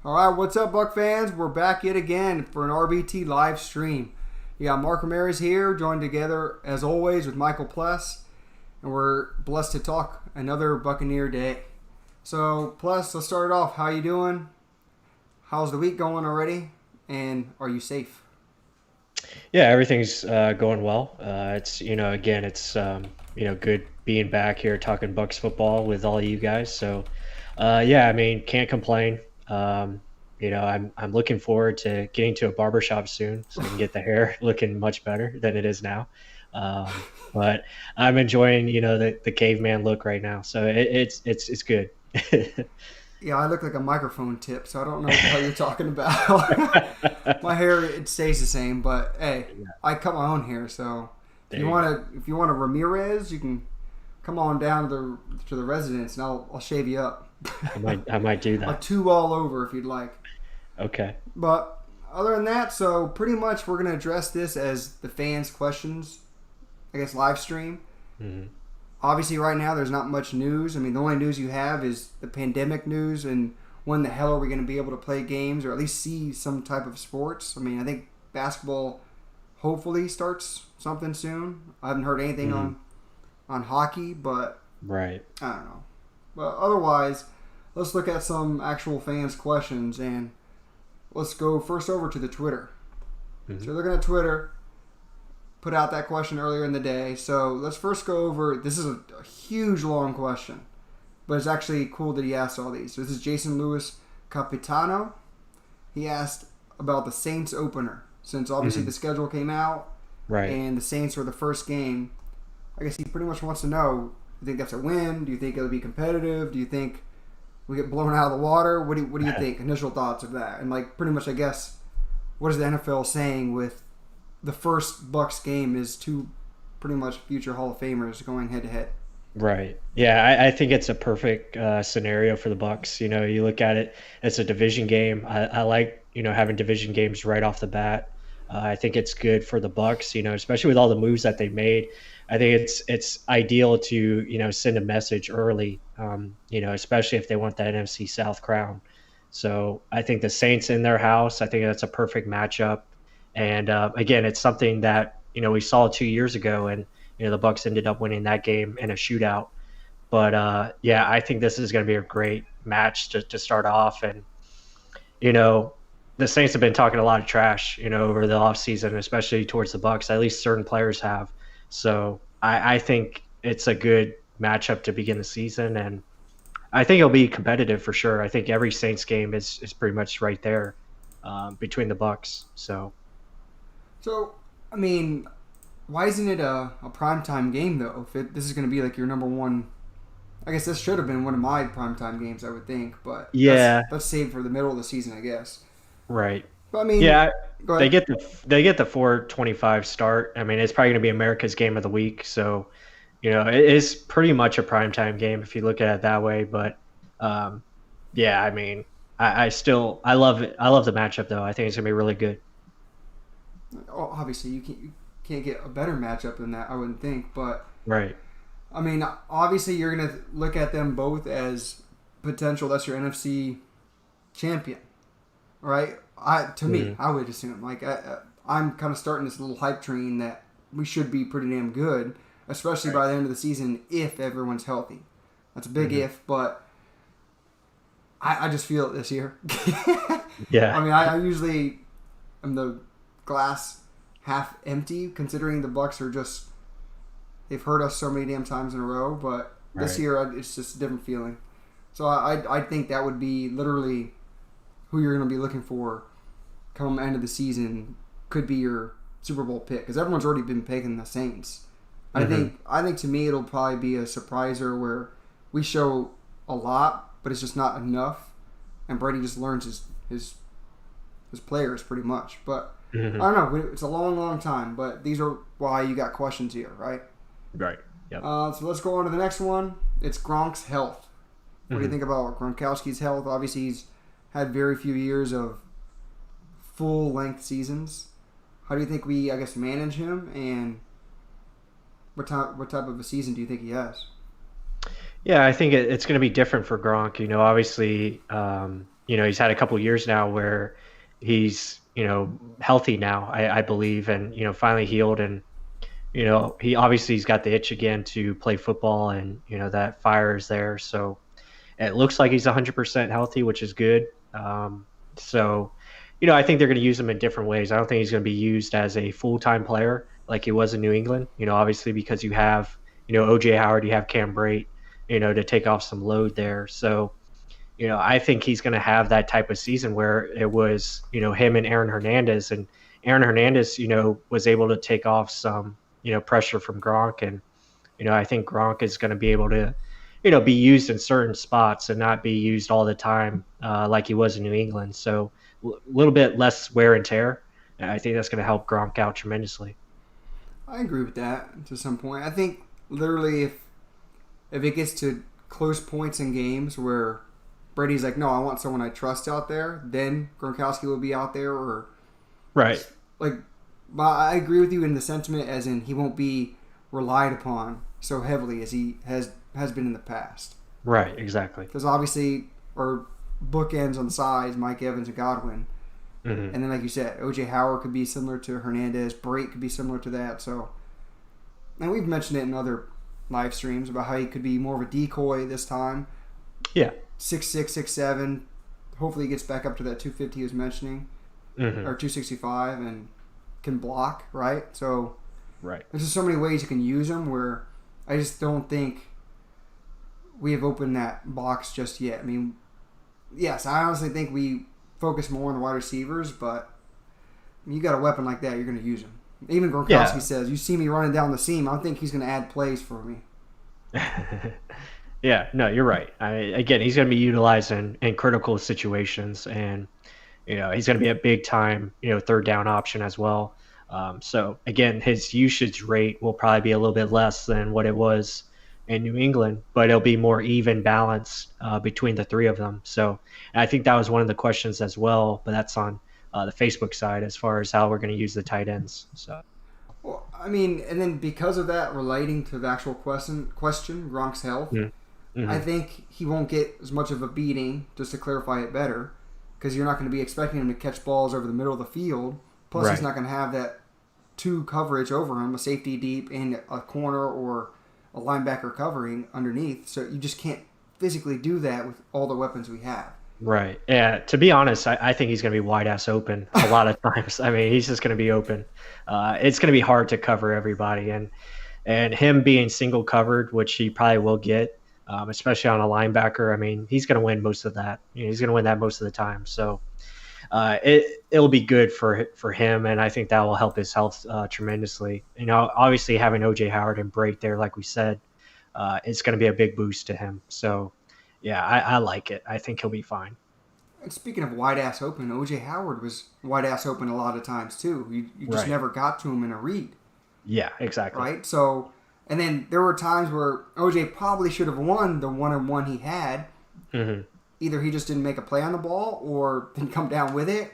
All right, what's up, Buck fans? We're back yet again for an RBT live stream. You got Mark Ramirez here, joined together as always with Michael Pless, and we're blessed to talk another Buccaneer day. So, Pless, let's start it off. How you doing? How's the week going already? And are you safe? Yeah, everything's going well. It's good being back here talking Bucks football with all of you guys. So, can't complain. I'm looking forward to getting to a barbershop soon, so I can get the hair looking much better than it is now. But I'm enjoying, the caveman look right now. So it's good. Yeah, I look like a microphone tip, so I don't know what the hell you're talking about. My hair, it stays the same, but hey, I cut my own hair, so if you want a Ramirez, you can come on down to the residence, and I'll shave you up. I might do that. A two all over if you'd like. Okay. But other than that, so pretty much we're going to address this as the fans' questions, I guess, live stream. Mm-hmm. Obviously, right now, there's not much news. I mean, the only news you have is the pandemic news and when the hell are we going to be able to play games or at least see some type of sports. I mean, I think basketball hopefully starts something soon. I haven't heard anything on hockey, but right. I don't know. But otherwise, let's look at some actual fans' questions, and let's go first over to the Twitter. Mm-hmm. So looking at Twitter, put out that question earlier in the day. So let's first go over, this is a huge, long question, but it's actually cool that he asked all these. So this is Jason Lewis Capitano. He asked about the Saints opener, since obviously the schedule came out, right, and the Saints were the first game. I guess he pretty much wants to know, do you think that's a win? Do you think it'll be competitive? Do you think we get blown out of the water? What do you think? Initial thoughts of that, and like pretty much, I guess, what is the NFL saying with the first Bucs game is two pretty much future Hall of Famers going head to head? Right. Yeah, I think it's a perfect scenario for the Bucs. You look at it, it's a division game. I like having division games right off the bat. I think it's good for the Bucs. Especially with all the moves that they made. I think it's ideal to send a message early. Especially if they want that NFC South crown. So I think the Saints in their house, I think that's a perfect matchup. And again, it's something that we saw 2 years ago, and the Bucs ended up winning that game in a shootout. But I think this is going to be a great match to start off. And the Saints have been talking a lot of trash, over the offseason, especially towards the Bucs. At least certain players have. So I think it's a good matchup to begin the season, and I think it'll be competitive for sure. I think every Saints game is pretty much right there between the Bucs. So, I mean, why isn't it a primetime game, though? If this is going to be like your number one, I guess this should have been one of my primetime games, I would think. But yeah, that's saved for the middle of the season, I guess. Right. But I mean, yeah, they get the 4:25 start. I mean, it's probably going to be America's game of the week. So, it is pretty much a primetime game if you look at it that way. But, I mean, I love it. I love the matchup, though. I think it's going to be really good. Oh, obviously, you can't get a better matchup than that, I wouldn't think. But right. I mean, obviously, you're going to look at them both as potential. That's your NFC champion, right? To me, I would assume. Like, I'm kind of starting this little hype train that we should be pretty damn good, especially by the end of the season if everyone's healthy. That's a big if, but I just feel it this year. Yeah. I mean, I usually am the glass half empty, considering the Bucs are just, they've hurt us so many damn times in a row, but this year it's just a different feeling. So I think that would be literally who you're going to be looking for come end of the season could be your Super Bowl pick, because everyone's already been picking the Saints. I think to me it'll probably be a surpriser where we show a lot, but it's just not enough, and Brady just learns his players pretty much. But I don't know. It's a long time, but these are why you got questions here, right? Right. Yep. So let's go on to the next one. It's Gronk's health. What do you think about Gronkowski's health? Obviously, he's had very few years of full-length seasons. How do you think we, I guess, manage him, and what type of a season do you think he has? Yeah, I think it's going to be different for Gronk. Obviously, he's had a couple years now where he's, healthy now, I believe, and, finally healed. And, he's got the itch again to play football, and, that fire is there. So it looks like he's 100% healthy, which is good. So, I think they're going to use him in different ways. I don't think he's going to be used as a full-time player like he was in New England, obviously because you have, OJ Howard, you have Cam Brate, to take off some load there. So, I think he's going to have that type of season where it was, him and Aaron Hernandez. And Aaron Hernandez, was able to take off some, pressure from Gronk. And, I think Gronk is going to be able to, be used in certain spots and not be used all the time like he was in New England. So a little bit less wear and tear. I think that's going to help Gronk out tremendously. I agree with that to some point. I think literally if it gets to close points in games where Brady's like, no, I want someone I trust out there, then Gronkowski will be out there. Or right. Like, I agree with you in the sentiment as in he won't be relied upon so heavily as he has been in the past. Right, exactly. Because obviously, or bookends on the sides, Mike Evans and Godwin. Mm-hmm. And then, like you said, OJ Howard could be similar to Hernandez. Brate could be similar to that. So, and we've mentioned it in other live streams about how he could be more of a decoy this time. Yeah. 6'6", 6'7". Hopefully he gets back up to that 250 he was mentioning. Mm-hmm. Or 265 and can block, right? So, right. There's just so many ways you can use him where I just don't think we have opened that box just yet. I mean, yes, I honestly think we focus more on the wide receivers, but you got a weapon like that, you're going to use him. Even Gronkowski says, you see me running down the seam, I don't think he's going to add plays for me. Yeah, no, you're right. Again, he's going to be utilized in critical situations, and he's going to be a big time, third down option as well. So again, his usage rate will probably be a little bit less than what it was in New England, but it'll be more even balance between the three of them. So I think that was one of the questions as well, but that's on the Facebook side as far as how we're going to use the tight ends. So, well, I mean, and then because of that, relating to the actual question, Gronk's health, mm-hmm. I think he won't get as much of a beating, just to clarify it better, because you're not going to be expecting him to catch balls over the middle of the field. Plus, he's not going to have that two coverage over him, a safety deep and a corner or a linebacker covering underneath. So you just can't physically do that with all the weapons we have. Right. Yeah. To be honest, I think he's going to be wide ass open a lot of times. I mean, he's just going to be open. It's going to be hard to cover everybody, and him being single covered, which he probably will get, especially on a linebacker. I mean, he's going to win most of that. He's going to win that most of the time. So it'll be good for him, and I think that will help his health tremendously. Obviously having OJ Howard and Brate there, like we said, it's going to be a big boost to him. So. Yeah, I like it. I think he'll be fine. And speaking of wide ass open, OJ Howard was wide ass open a lot of times too. You just never got to him in a read. Yeah, exactly. Right? So, and then there were times where OJ probably should have won the 1-on-1 he had. Mm-hmm. Either he just didn't make a play on the ball or didn't come down with it,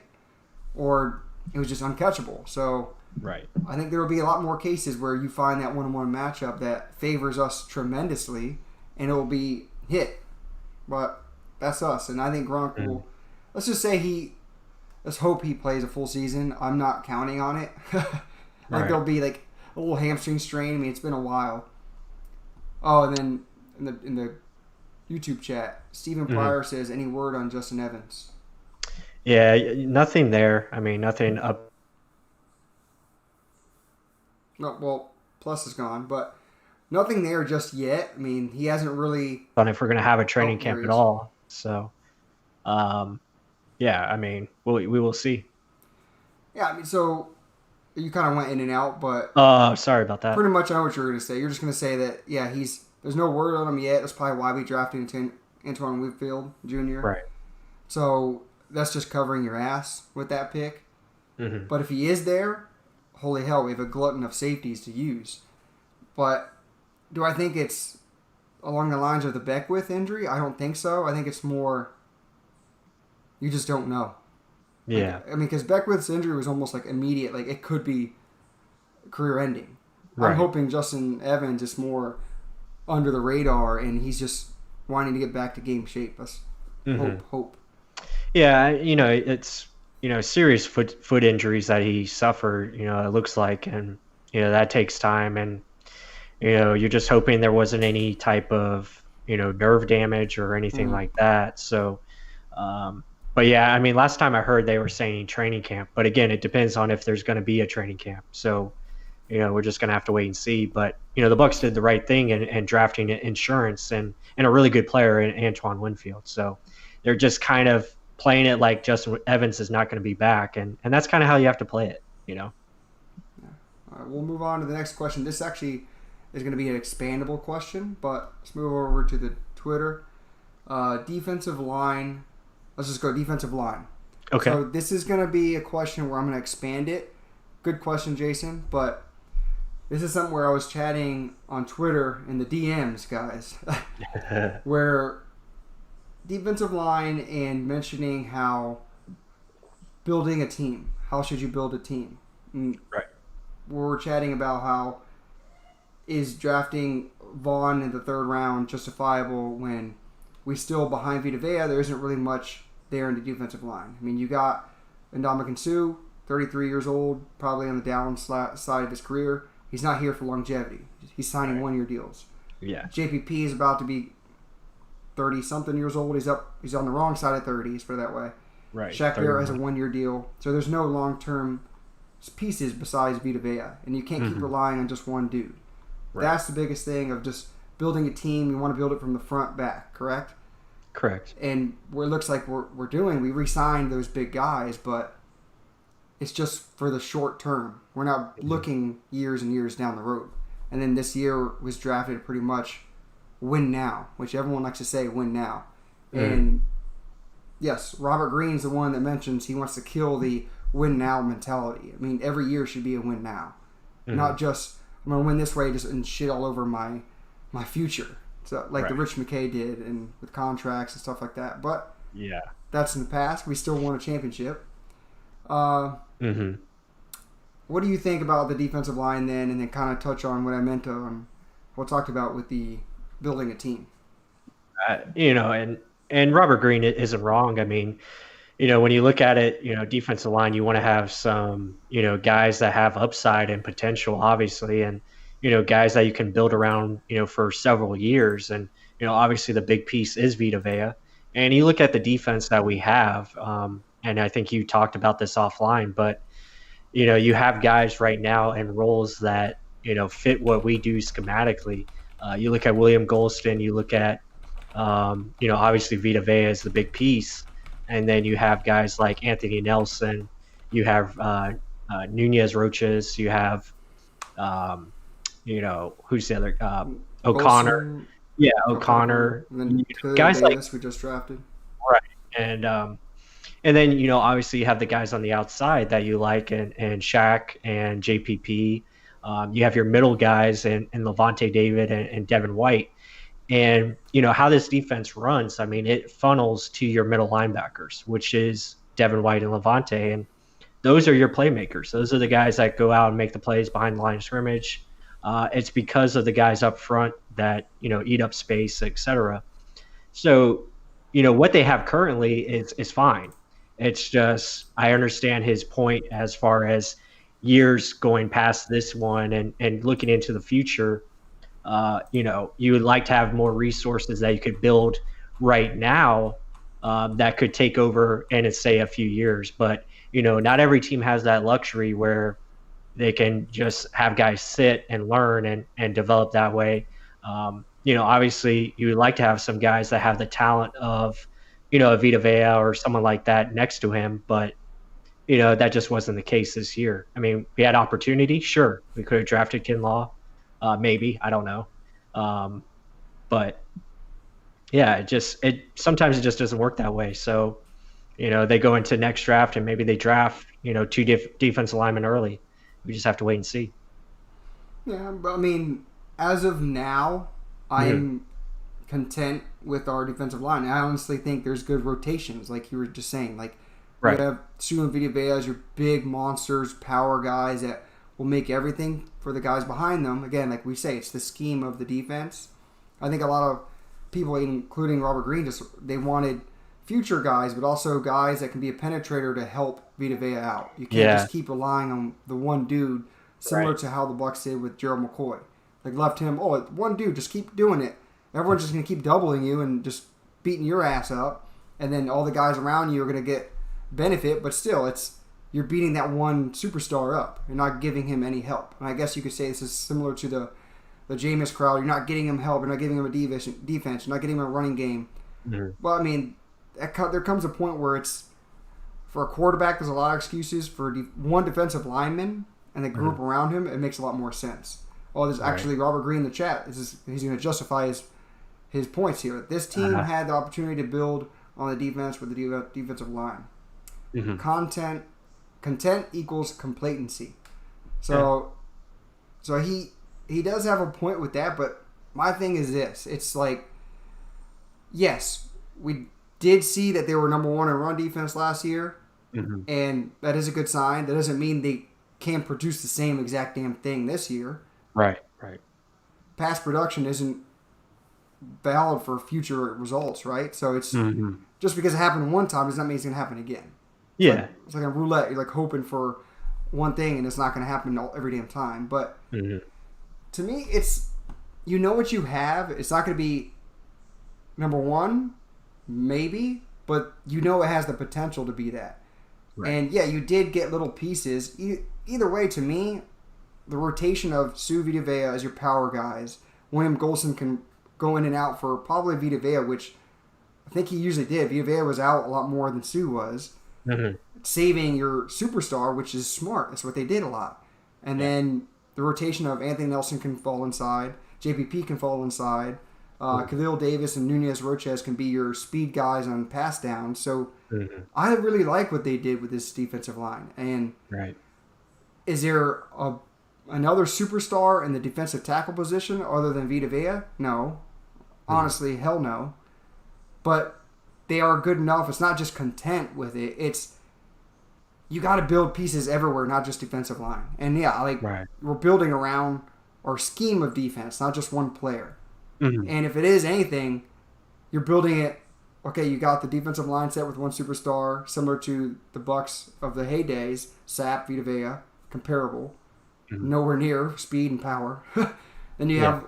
or it was just uncatchable. So, right. I think there will be a lot more cases where you find that 1-on-1 matchup that favors us tremendously, and it will be hit. But that's us, and I think Gronk will. Let's just say let's hope he plays a full season. I'm not counting on it. There'll be like a little hamstring strain. I mean, it's been a while. Oh, and then in the YouTube chat, Stephen Pryor says, "Any word on Justin Evans?" Yeah, nothing there. I mean, nothing up. No, well, Plus is gone, but. Nothing there just yet. I mean, he hasn't really... On if we're going to have a training camp at all. So, yeah, I mean, we will see. Yeah, I mean, so you kind of went in and out, but... sorry about that. Pretty much I know what you're going to say. You're just going to say that, yeah, there's no word on him yet. That's probably why we drafted Antoine Winfield Jr. Right. So that's just covering your ass with that pick. Mm-hmm. But if he is there, holy hell, we have a glutton of safeties to use. But... Do I think it's along the lines of the Beckwith injury? I don't think so. I think it's more you just don't know. Yeah. I mean, because Beckwith's injury was almost like immediate. Like, it could be career-ending. Right. I'm hoping Justin Evans is more under the radar, and he's just wanting to get back to game shape. Let's hope. Yeah, it's serious foot injuries that he suffered. It looks like, and that takes time, and you're just hoping there wasn't any type of nerve damage or anything Mm. like that. So, um, but yeah, I mean, last time I heard they were saying training camp, but again, it depends on if there's going to be a training camp. So, we're just going to have to wait and see. But the Bucs did the right thing in drafting insurance and a really good player in Antoine Winfield. So they're just kind of playing it like Justin Evans is not going to be back, and that's kind of how you have to play it. Yeah. All right, we'll move on to the next question. This actually is going to be an expandable question, but let's move over to the Twitter. Defensive line. Let's just go defensive line. Okay. So this is going to be a question where I'm going to expand it. Good question, Jason, but this is something where I was chatting on Twitter in the DMs, guys, where defensive line and mentioning how building a team. How should you build a team? Right. We're chatting about how is drafting Vaughn in the third round justifiable when we still behind Vita Vea. There isn't really much there in the defensive line. I mean, you got Ndamukong Suh, 33 years old, probably on the downside of his career. He's not here for longevity. He's signing one-year deals. Yeah. JPP is about to be 30-something years old. He's on the wrong side of 30, let's put it that way. Right. Shaq Barrett has a one-year deal. So there's no long-term pieces besides Vita Vea. And you can't keep relying on just one dude. Right. That's the biggest thing of just building a team. You want to build it from the front back, correct? Correct. And what it looks like we're doing, we re-signed those big guys, but it's just for the short term. We're not looking years and years down the road. And then this year was drafted pretty much win now, which everyone likes to say win now. And yes, Robert Green's the one that mentions he wants to kill the win now mentality. I mean, every year should be a win now. Not just, I'm going to win this way and shit all over my future. So like the Rich McKay did and with contracts and stuff like that. But yeah, that's in the past. We still won a championship. What do you think about the defensive line then, and then kind of touch on what I meant on what I talked about with the building a team? And Robert Green isn't wrong. I mean, when you look at it, defensive line, you want to have some, guys that have upside and potential, obviously, and guys that you can build around, for several years. And obviously the big piece is Vita Vea. And you look at the defense that we have, and I think you talked about this offline, but you have guys right now in roles that fit what we do schematically. You look at William Golston, you look at obviously Vita Vea is the big piece, and then you have guys like Anthony Nelson, you have Nunez Roches, you have who's the other O'Connor, Golson, O'Connor, and then guys Davis we just drafted, right, and then obviously you have the guys on the outside that you like, and Shaq and JPP. You have your middle guys and Levante David and Devin White. And, how this defense runs, I mean, it funnels to your middle linebackers, which is Devin White and Levante. And those are your playmakers. Those are the guys that go out and make the plays behind the line of scrimmage. It's because of the guys up front that, eat up space, et cetera. So, what they have currently is fine. It's just, I understand his point as far as years going past this one and looking into the future. You would like to have more resources that you could build right now that could take over in, say, a few years. But, not every team has that luxury where they can just have guys sit and learn and develop that way. Obviously you would like to have some guys that have the talent of, a Vita Vea or someone like that next to him, but that just wasn't the case this year. I mean, we had opportunity. Sure. We could have drafted Kinlaw. Maybe, I don't know. But yeah, sometimes it just doesn't work that way. So, they go into next draft and maybe they draft, two defensive linemen early. We just have to wait and see. Yeah. But I mean, as of now, I'm content with our defensive line. I honestly think there's good rotations, like you were just saying. Like, right. You have Suh and Vita Vea as your big monsters, power guys that will make everything for the guys behind them. Again, like we say, it's the scheme of the defense. I think a lot of people, including Robert Green, they wanted future guys, but also guys that can be a penetrator to help Vita Vea out. You can't Yeah. just keep relying on the one dude, similar Right. to how the Bucs did with Gerald McCoy. Like left him, one dude, just keep doing it. Everyone's just going to keep doubling you and just beating your ass up, and then all the guys around you are going to get benefit, but still, you're beating that one superstar up. You're not giving him any help. And I guess you could say this is similar to the Jameis crowd. You're not getting him help. You're not giving him a defense. You're not getting him a running game. Mm-hmm. Well, I mean, there comes a point where it's, for a quarterback, there's a lot of excuses. For one defensive lineman and the group around him, it makes a lot more sense. Oh, there's actually Robert Green in the chat. He's going to justify his points here. This team had the opportunity to build on the defense with the defensive line. Mm-hmm. Content equals complacency. So he does have a point with that, but my thing is this. It's like, yes, we did see that they were number one in run defense last year, and that is a good sign. That doesn't mean they can't produce the same exact damn thing this year. Right. Past production isn't valid for future results, right? So it's just because it happened one time does not mean it's going to happen again. Yeah. It's like a roulette. You're like hoping for one thing, and it's not going to happen every damn time. But to me, it's, you know what you have. It's not going to be number one, maybe, but you know it has the potential to be that. Right. And yeah, you did get little pieces. Either way, to me, the rotation of Sue Vita Vea as your power guys, William Golson can go in and out for probably Vita Vea, which I think he usually did. Vita Vea was out a lot more than Sue was. Saving your superstar, which is smart. That's what they did a lot. And then the rotation of Anthony Nelson can fall inside. JPP can fall inside. Khalil Davis and Nunez Roches can be your speed guys on pass down. So I really like what they did with this defensive line. And is there another superstar in the defensive tackle position other than Vita Vea? No. Honestly, hell no. But they are good enough. It's not just content with it. It's, you got to build pieces everywhere, not just defensive line. And we're building around our scheme of defense, not just one player. And if it is anything, you're building it. Okay, you got the defensive line set with one superstar, similar to the Bucs of the heydays. Sapp, Vita Vea, comparable. Nowhere near speed and power. Then you have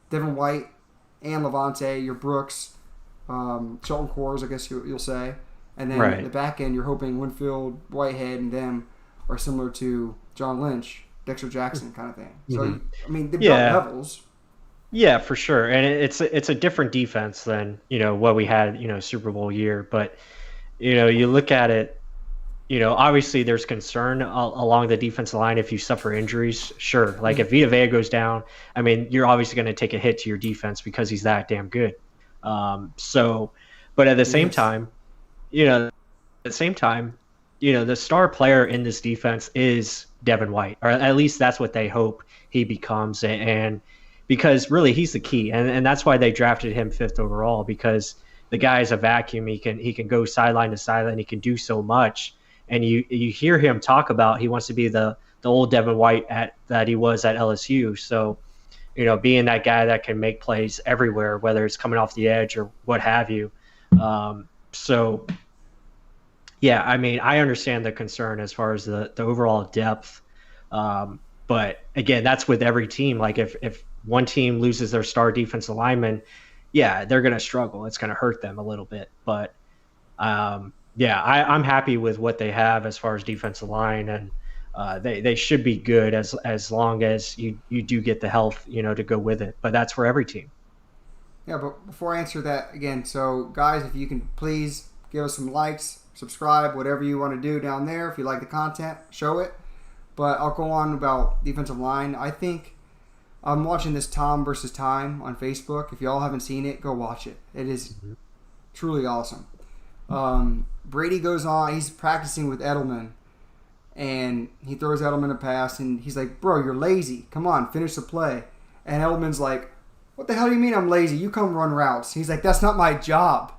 Devin White and Levante, your Brooks, Shelton Coors, I guess you'll say. And then the back end, you're hoping Winfield, Whitehead, and them are similar to John Lynch, Dexter Jackson kind of thing. So, I mean, they've got levels. Yeah, for sure. And it's a different defense than, what we had, Super Bowl year. But, you look at it, obviously there's concern along the defensive line if you suffer injuries. Sure. Like if Vita Vea goes down, I mean, you're obviously going to take a hit to your defense because he's that damn good. But at the same time, the star player in this defense is Devin White, or at least that's what they hope he becomes. And because really he's the key. And that's why they drafted him 5th overall, because the guy is a vacuum. He can go sideline to sideline. He can do so much. And you hear him talk about he wants to be the old Devin White that he was at LSU. So, being that guy that can make plays everywhere, whether it's coming off the edge or what have you. Yeah, I mean, I understand the concern as far as the overall depth. But again, that's with every team. Like if one team loses their star defensive lineman, yeah, they're going to struggle. It's going to hurt them a little bit. But I'm happy with what they have as far as defensive line, and they should be good as long as you do get the health, to go with it. But that's for every team. Yeah, but before I answer that again, so guys, if you can please give us some likes, subscribe, whatever you want to do down there. If you like the content, show it. But I'll go on about defensive line. I think I'm watching this Tom versus Time on Facebook. If y'all haven't seen it, go watch it. It is truly awesome. Brady goes on. He's practicing with Edelman, and he throws Edelman a pass, and he's like, "Bro, you're lazy. Come on, finish the play." And Edelman's like, "What the hell do you mean I'm lazy? You come run routes." He's like, "That's not my job.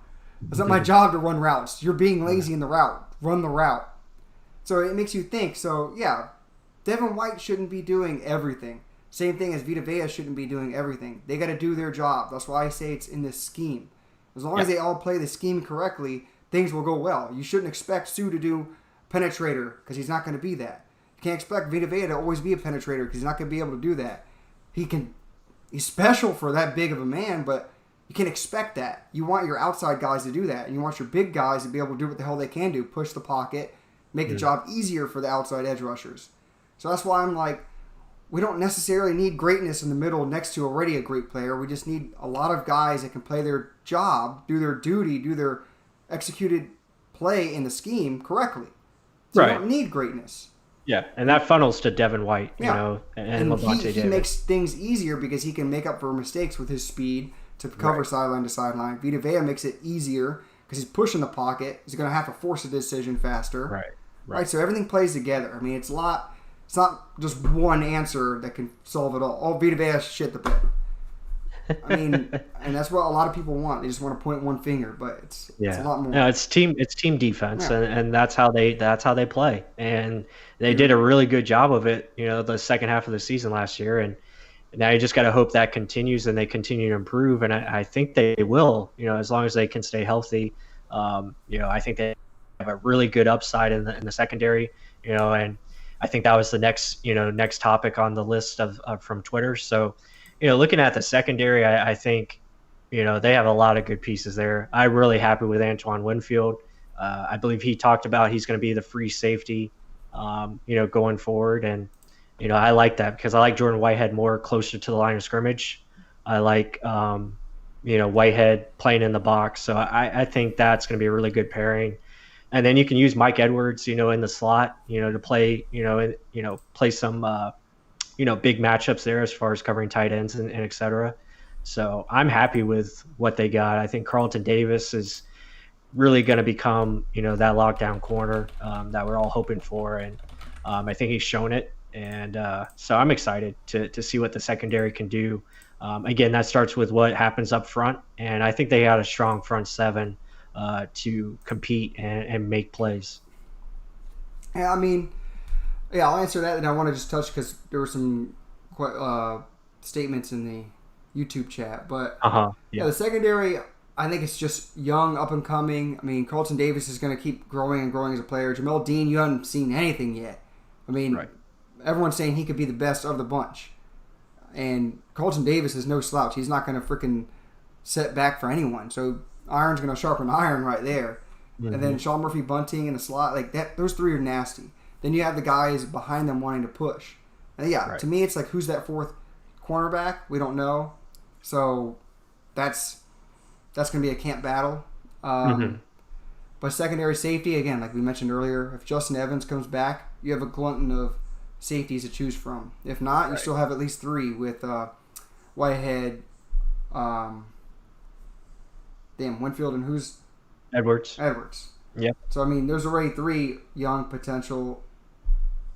It's not my job to run routes. You're being lazy in the route. Run the route." So it makes you think. So, yeah, Devin White shouldn't be doing everything. Same thing as Vita Vea shouldn't be doing everything. They got to do their job. That's why I say it's in this scheme. As long as they all play the scheme correctly, things will go well. You shouldn't expect Sue to do penetrator because he's not going to be that. You can't expect Vita Vea to always be a penetrator because he's not going to be able to do that. He's special for that big of a man, but you can't expect that. You want your outside guys to do that, and you want your big guys to be able to do what the hell they can do, push the pocket, make the job easier for the outside edge rushers. So that's why I'm like, we don't necessarily need greatness in the middle next to already a great player. We just need a lot of guys that can play their job, do their duty, do their executed play in the scheme correctly. So you don't need greatness. Yeah, and that funnels to Devin White, you know, and Levante Davis. He makes things easier because he can make up for mistakes with his speed to cover sideline to sideline. Vita Vea makes it easier because he's pushing the pocket. He's going to have to force a decision faster. Right. So everything plays together. I mean, it's not just one answer that can solve it all. Oh, Vita Vea shit the bed. I mean, and that's what a lot of people want. They just want to point one finger, but it's a lot more. No, it's team defense, and that's how they play. And they did a really good job of it, you know, the second half of the season last year. And now you just got to hope that continues and they continue to improve. And I think they will, you know, as long as they can stay healthy. You know, I think they have a really good upside in the secondary, you know, and I think that was the next topic on the list of from Twitter. So, you know, looking at the secondary, I think, you know, they have a lot of good pieces there. I'm really happy with Antoine Winfield. I believe he talked about he's going to be the free safety, you know, going forward. And, you know, I like that because I like Jordan Whitehead more closer to the line of scrimmage. I like, you know, Whitehead playing in the box. So I think that's going to be a really good pairing. And then you can use Mike Edwards, you know, in the slot, you know, to play, play some, big matchups there as far as covering tight ends and et cetera. So I'm happy with what they got. I think Carlton Davis is really going to become, you know, that lockdown corner that we're all hoping for. And I think he's shown it. And so I'm excited to see what the secondary can do. Again, that starts with what happens up front. And I think they got a strong front seven to compete and make plays. Yeah, I mean, I'll answer that, and I want to just touch because there were some statements in the YouTube chat. But the secondary, I think it's just young, up and coming. I mean, Carlton Davis is going to keep growing and growing as a player. Jamel Dean, you haven't seen anything yet. I mean, everyone's saying he could be the best of the bunch. And Carlton Davis is no slouch. He's not going to freaking set back for anyone. So iron's going to sharpen iron right there. Mm-hmm. And then Sean Murphy Bunting in the slot, like that. Those three are nasty. Then you have the guys behind them wanting to push. And to me, it's like, who's that fourth cornerback? We don't know. So that's going to be a camp battle. But secondary safety, again, like we mentioned earlier, if Justin Evans comes back, you have a glutton of safeties to choose from. If not, you still have at least three with Whitehead, Winfield, and who's Edwards. Yep. So I mean, there's already three young potential.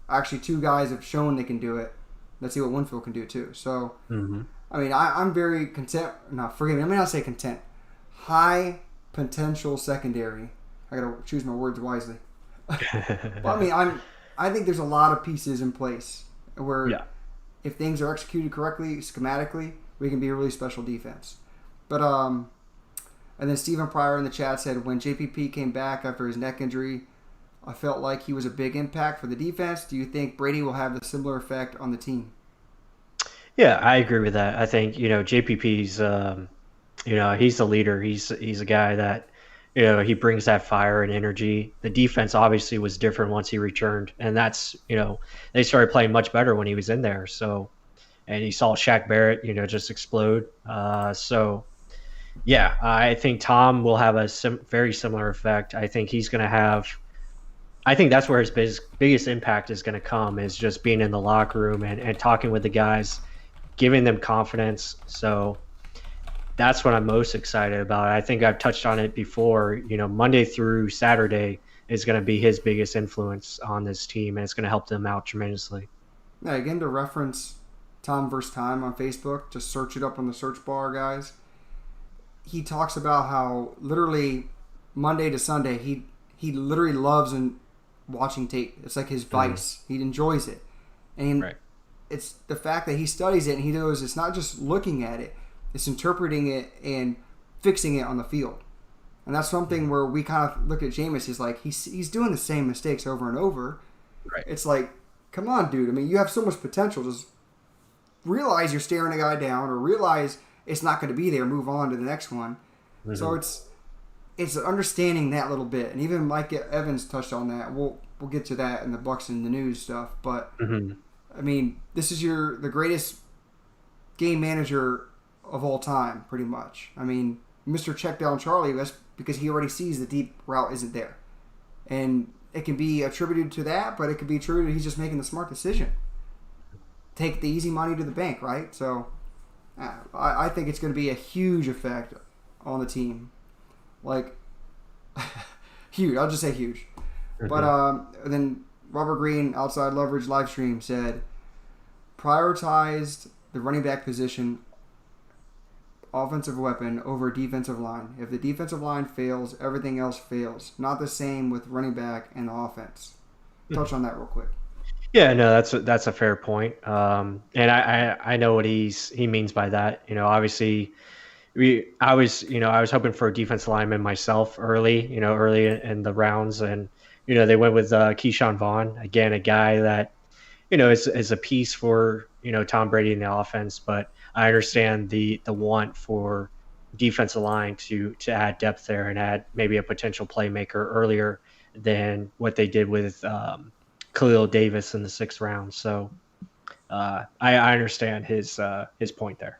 Actually, two guys have shown they can do it. Let's see what Winfield can do too. So, I mean, I'm very content. No, forgive me. I may not say content. High potential secondary. I gotta choose my words wisely. Well, I mean, I think there's a lot of pieces in place where if things are executed correctly, schematically, we can be a really special defense. But and then Stephen Pryor in the chat said, when JPP came back after his neck injury, I felt like he was a big impact for the defense. Do you think Brady will have a similar effect on the team? Yeah, I agree with that. I think, you know, JPP's, he's the leader. He's a guy that, you know, he brings that fire and energy. The defense obviously was different once he returned. And that's, you know, they started playing much better when he was in there. So, and you saw Shaq Barrett, you know, just explode. Yeah, I think Tom will have a very similar effect. I think he's going to have – I think that's where his biggest impact is going to come, is just being in the locker room and talking with the guys, giving them confidence. So that's what I'm most excited about. I think I've touched on it before. You know, Monday through Saturday is going to be his biggest influence on this team, and it's going to help them out tremendously. Yeah, again, to reference Tom vs. Time on Facebook, just search it up on the search bar, guys. He talks about how literally Monday to Sunday he literally loves and watching tape. It's like his vice. He enjoys it, and it's the fact that he studies it and he knows it's not just looking at it; it's interpreting it and fixing it on the field. And that's something where we kind of look at Jameis. He's like, he's doing the same mistakes over and over. Right. It's like, come on, dude. I mean, you have so much potential. Just realize you're staring a guy down, or realize it's not going to be there. Move on to the next one. Mm-hmm. So it's understanding that little bit. And even Mike Evans touched on that. We'll get to that in the Bucs and the news stuff. But I mean, this is the greatest game manager of all time, pretty much. I mean, Mr. Checkdown Charlie, that's because he already sees the deep route isn't there. And it can be attributed to that, but it could be attributed he's just making the smart decision. Take the easy money to the bank, right? So I think it's going to be a huge effect on the team. Like, huge. I'll just say huge. But then Robert Green, Outside Leverage Livestream, said, prioritized the running back position offensive weapon over defensive line. If the defensive line fails, everything else fails. Not the same with running back and the offense. Touch on that real quick. Yeah, no, that's a fair point. And I know what he means by that. You know, obviously I was hoping for a defensive lineman myself early in the rounds, and they went with Keyshawn Vaughn, again, a guy that is a piece for Tom Brady in the offense, but I understand the want for defensive line to add depth there and add maybe a potential playmaker earlier than what they did with Khalil Davis in the 6th round. So I understand his point there.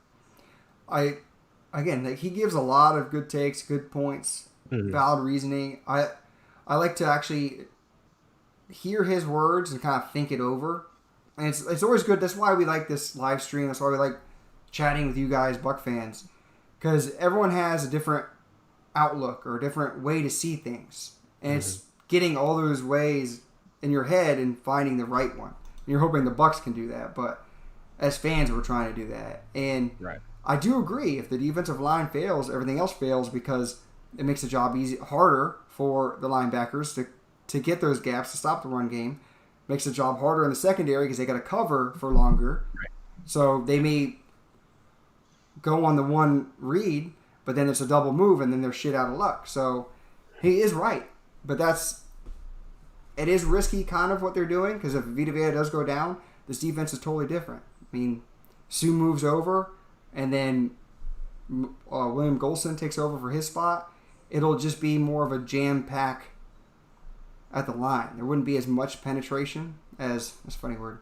Again, he gives a lot of good takes, good points, valid reasoning. I like to actually hear his words and kind of think it over. And it's always good. That's why we like this live stream. That's why we like chatting with you guys, Buck fans. Because everyone has a different outlook or a different way to see things. And it's getting all those ways in your head and finding the right one. And you're hoping the Bucs can do that. But as fans, we're trying to do that. And I do agree. If the defensive line fails, everything else fails, because it makes the job harder for the linebackers to get those gaps, to stop the run game. Makes the job harder in the secondary because they got to cover for longer. So they may go on the one read, but then it's a double move, and then they're shit out of luck. So he is right. But it is risky kind of what they're doing, because if Vita Vea does go down, this defense is totally different. I mean, Sue moves over, and then William Golson takes over for his spot. It'll just be more of a jam-pack at the line. There wouldn't be as much penetration as, that's a funny word,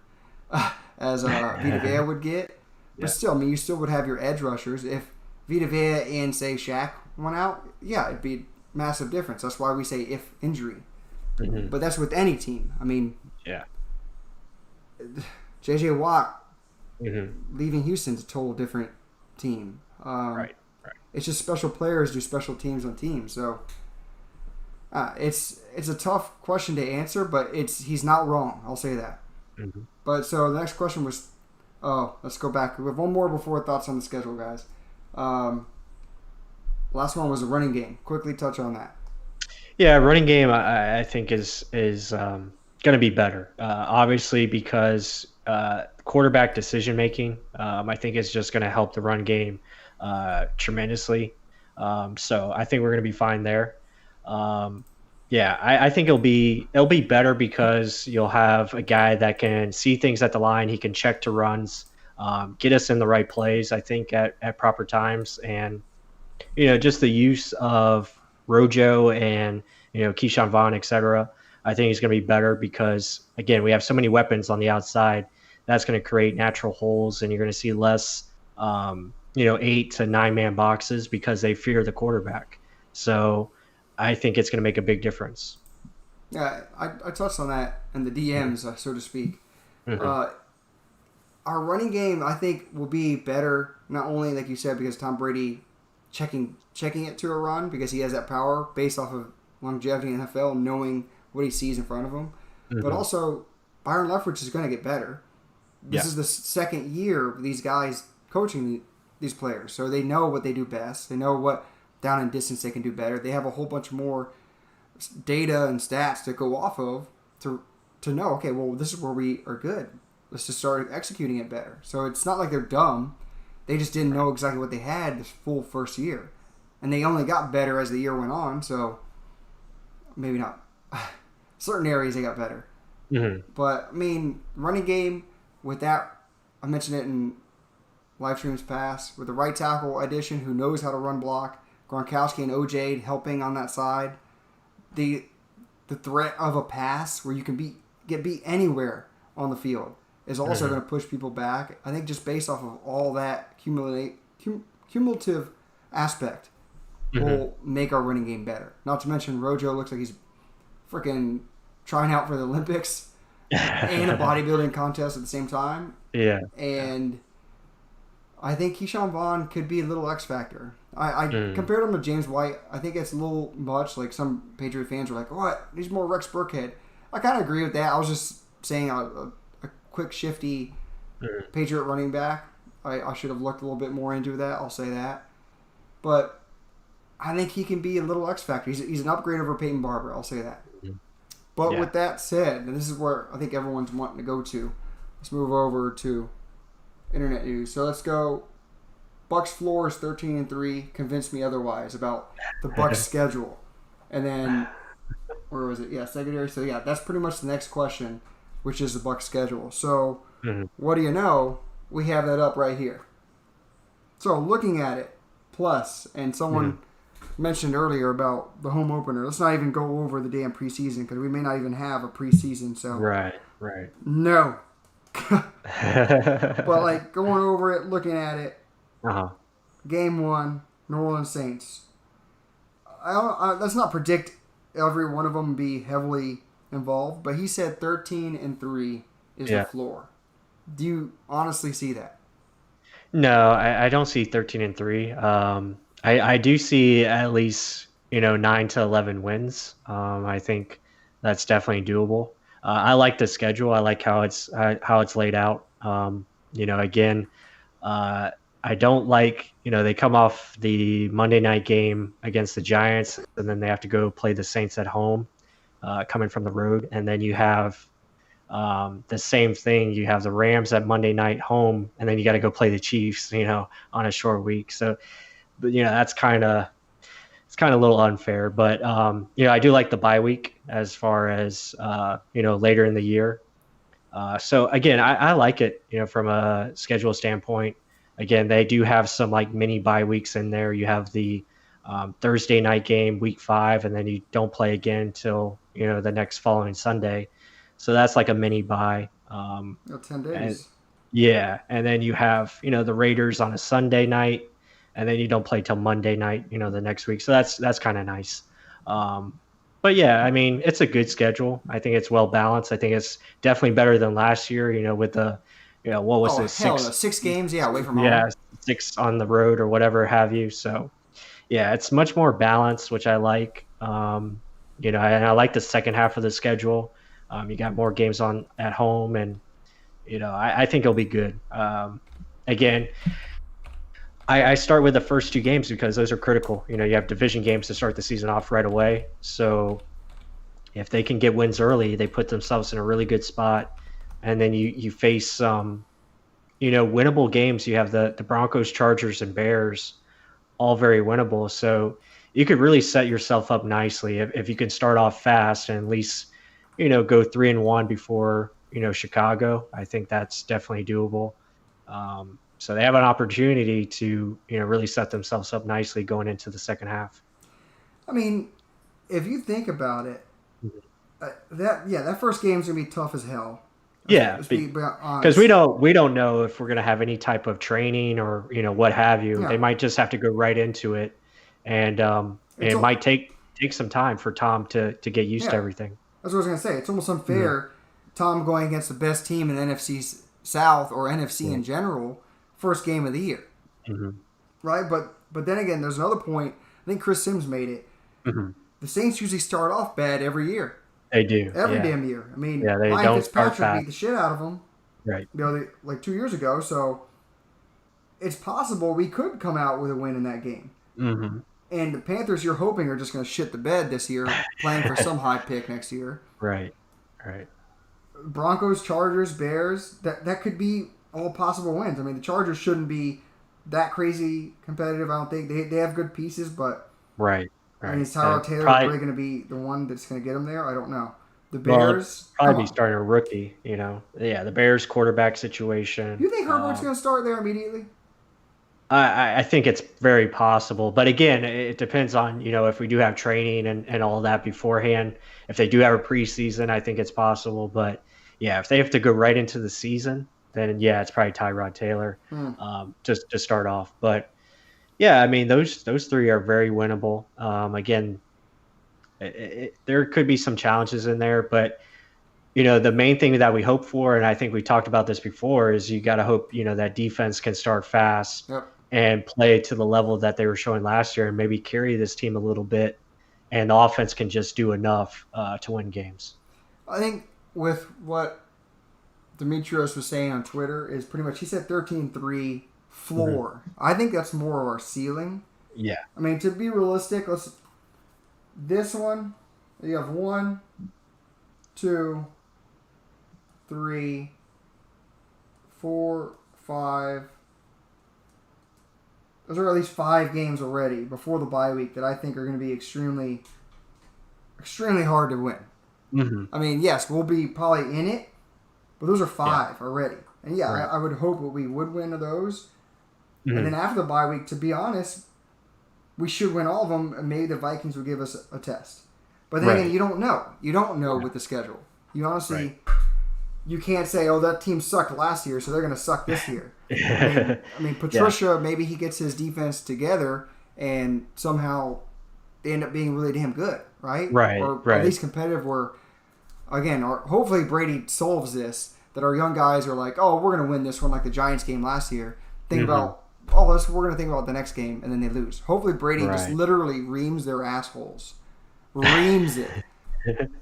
as Vita Vea would get. But still, I mean, you still would have your edge rushers. If Vita Vea and, say, Shaq went out, it'd be a massive difference. That's why we say if injury. But that's with any team. I mean, J.J. Watt leaving Houston's a total different team. It's just special players do special teams on teams. So it's a tough question to answer, but he's not wrong. I'll say that. But so the next question was, let's go back. We have one more before thoughts on the schedule, guys. Last one was a running game. Quickly touch on that. Yeah, running game I think is going to be better. Obviously, because quarterback decision making, I think is just going to help the run game tremendously. So I think we're going to be fine there. I think it'll be better because you'll have a guy that can see things at the line. He can check to runs, get us in the right plays, I think, at proper times. And, just the use of Rojo and, Keyshawn Vaughn, et cetera, I think is going to be better because, again, we have so many weapons on the outside. That's going to create natural holes, and you're going to see less, 8 to 9 man boxes because they fear the quarterback. So I think it's going to make a big difference. Yeah, I touched on that in the DMs, so to speak. Our running game, I think, will be better, not only, like you said, because Tom Brady checking it to a run, because he has that power based off of longevity in the NFL, knowing what he sees in front of him. But also, Byron Leftwich is going to get better. This is the second year of these guys coaching these players, so they know what they do best. They know what down and distance they can do better. They have a whole bunch more data and stats to go off of to know, okay, well, this is where we are good. Let's just start executing it better. So it's not like they're dumb. They just didn't know exactly what they had this full first year. and they only got better as the year went on. So maybe not. Certain areas they got better. Mm-hmm. But, I mean, running game with that, I mentioned it in live streams past, with the right tackle addition who knows how to run block, Gronkowski and OJ helping on that side, the threat of a pass where you can get beat anywhere on the field is also going to push people back. I think just based off of all that cumulative aspect will make our running game better. Not to mention Rojo looks like he's freaking trying out for the Olympics and a bodybuilding contest at the same time. Yeah. And I think Keyshawn Vaughn could be a little X factor. I compared him to James White. I think it's a little much. Like some Patriot fans are like, "What? He's more Rex Burkhead." I kind of agree with that. I was just saying a quick, shifty Patriot running back. I should have looked a little bit more into that. I'll say that. But I think he can be a little X factor. He's an upgrade over Peyton Barber. I'll say that. But with that said, and this is where I think everyone's wanting to go to. Let's move over to internet news. So let's go. Bucs floor is 13-3. Convince me otherwise about the Bucs schedule. And then, where was it? Yeah, secondary. So yeah, that's pretty much the next question, which is the Bucs schedule. So what do you know? We have that up right here. So looking at it, plus, and someone mentioned earlier about the home opener. Let's not even go over the damn preseason because we may not even have a preseason. So right. No. But like going over it, looking at it, Game 1, New Orleans Saints. Let's not predict every one of them be heavily involved, but he said 13-3 is the floor. Do you honestly see that? No, I don't see 13-3. I do see at least 9 to 11 wins. I think that's definitely doable. I like the schedule. I like how it's laid out. Again, I don't like they come off the Monday night game against the Giants, and then they have to go play the Saints at home, coming from the road, and then you have the same thing. You have the Rams at Monday night home, and then you got to go play the Chiefs, on a short week. So, but that's kind of a little unfair. But I do like the bye week as far as later in the year. So again, I like it. From a schedule standpoint. Again, they do have some like mini bye weeks in there. You have the Thursday night game, week 5, and then you don't play again till the next following Sunday. So that's like a mini bye. 10 days. And then you have the Raiders on a Sunday night, and then you don't play till Monday night the next week. So that's kind of nice. But yeah, I mean it's a good schedule. I think it's well balanced. I think it's definitely better than last year. With the what was it? 6 games, away from home. Yeah, 6 on the road or whatever have you. So, yeah, it's much more balanced, which I like. And I like the second half of the schedule. You got more games on at home, and I think it'll be good. Again, I start with the first 2 games because those are critical. You have division games to start the season off right away. So, if they can get wins early, they put themselves in a really good spot. And then you face winnable games. You have the Broncos, Chargers, and Bears, all very winnable. So you could really set yourself up nicely if you can start off fast and at least go 3-1 before Chicago. I think that's definitely doable. So they have an opportunity to really set themselves up nicely going into the second half. I mean, if you think about it, that first game's gonna be tough as hell. Yeah, because we don't know if we're going to have any type of training or what have you. Yeah. They might just have to go right into it, and it might take some time for Tom to get used to everything. That's what I was going to say. It's almost unfair, Tom going against the best team in NFC South or NFC in general, first game of the year, right? But then again, there's another point. I think Chris Sims made it. The Saints usually start off bad every year. They do. Every damn year. I mean, they Ryan don't Fitzpatrick beat the shit out of them. Right. Like 2 years ago. So it's possible we could come out with a win in that game. And the Panthers, you're hoping, are just going to shit the bed this year, playing for some high pick next year. Right. Broncos, Chargers, Bears, that could be all possible wins. I mean, the Chargers shouldn't be that crazy competitive. I don't think they have good pieces, but Right. I mean, Right. is Tyrod Taylor Probably. really going to be the one that's going to get him there? I don't know. The Well, it'd Bears, come probably be on. starting a rookie. Yeah, the Bears quarterback situation. You think Herbert's going to start there immediately? I think it's very possible, but again, it depends on if we do have training and all that beforehand. If they do have a preseason, I think it's possible. But yeah, if they have to go right into the season, then yeah, it's probably Tyrod Taylor, Hmm. just to start off. But yeah, I mean those three are very winnable. Again, there could be some challenges in there, but the main thing that we hope for, and I think we talked about this before, is you got to hope, that defense can start fast Yep. and play to the level that they were showing last year and maybe carry this team a little bit. And the offense can just do enough to win games. I think with what Demetrios was saying on Twitter is pretty much, he said 13-3 Hmm. floor. I think that's more of our ceiling. Yeah. I mean, to be realistic, this one, you have 1, 2, 3, 4, 5. Those are at least 5 games already before the bye week that I think are going to be extremely, extremely hard to win. Hmm. I mean, yes, we'll be probably in it, but those are Yeah. 5 already. And yeah, Right. I would hope that we would win those. And Hmm. then after the bye week, to be honest, we should win all of them, and maybe the Vikings will give us a test. But then again, Right. you don't know. You don't know Yeah. with the schedule. You Right. honestly, you can't say, "Oh, that team sucked last year, so they're going to suck this year." I mean, Yeah. Patricia, maybe he gets his defense together, and somehow they end up being really damn good, right? Right. Or at Right. least competitive. Where again, or hopefully Brady solves this. That our young guys are like, "Oh, we're going to win this one," like the Giants game last year. Think Hmm. about, "Oh, we're going to think about the next game," and then they lose. Hopefully Brady just Right. literally reams their assholes, reams it,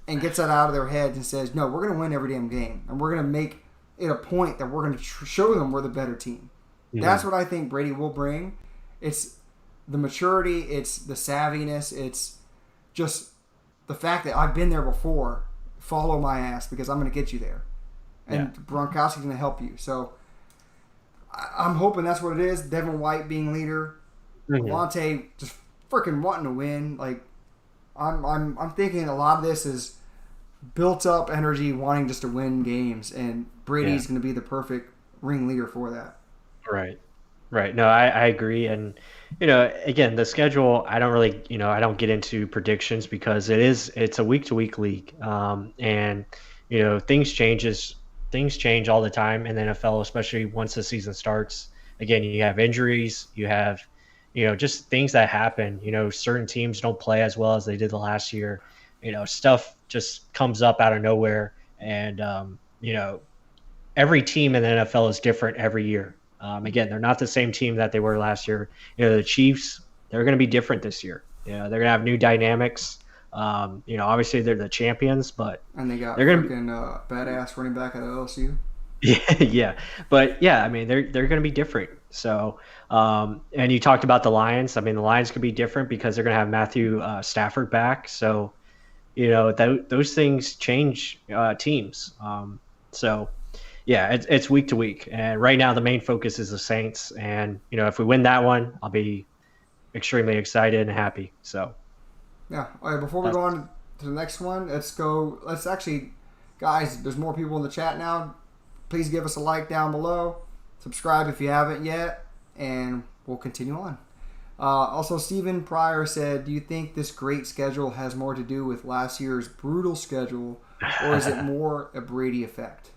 and gets that out of their heads and says, "No, we're going to win every damn game, and we're going to make it a point that we're going to show them we're the better team." That's Hmm. what I think Brady will bring. It's the maturity, it's the savviness, it's just the fact that I've been there before. Follow my ass because I'm going to get you there, Yeah. and Gronkowski's going to help you. So I'm hoping that's what it is. Devin White being leader, Hmm. Levante just freaking wanting to win. Like I'm thinking a lot of this is built up energy, wanting just to win games, and Yeah. Brady's going to be the perfect ring leader for that. Right. Right. No, I agree. And, again, the schedule, I don't really, I don't get into predictions because it's a week to week league. And, things change all the time in the NFL, especially once the season starts. Again, you have injuries, you have, just things that happen. Certain teams don't play as well as they did the last year. Stuff just comes up out of nowhere. And, every team in the NFL is different every year. Again, they're not the same team that they were last year. The Chiefs, they're going to be different this year. They're going to have new dynamics. Obviously they're the champions, but And they got they're going to freaking badass running back at LSU. be, yeah, but yeah, I mean, they're going to be different. So, and you talked about the Lions. I mean, the Lions could be different because they're going to have Matthew Stafford back. So, those things change teams. So, yeah, it's week to week, and right now the main focus is the Saints. And if we win that one, I'll be extremely excited and happy. So Yeah. All right. Before we that's go on to the next one, let's go. Let's actually, guys. There's more people in the chat now. Please give us a like down below. Subscribe if you haven't yet, and we'll continue on. Also, Stephen Pryor said, "Do you think this great schedule has more to do with last year's brutal schedule, or is it more a Brady effect?"